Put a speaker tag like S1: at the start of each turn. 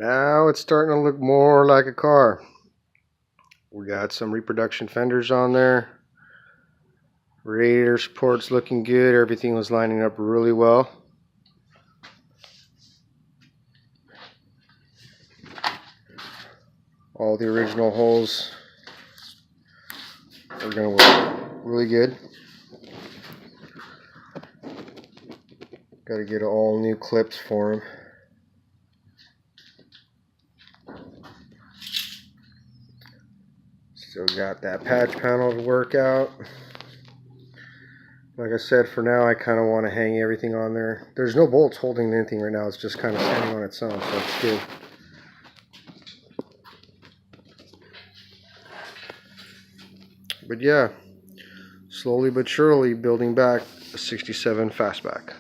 S1: Now it's starting to look more like a car. We got some reproduction fenders on there. Radiator support's looking good. Everything was lining up really well. All the original holes are going to work really good. Got to get all new clips for them. Still got that patch panel to work out. Like I said, for now I kind of want to hang everything on there. There's no bolts holding anything right now. It's just kind of standing on its own, so it's good. But yeah, slowly but surely building back a 67 Fastback.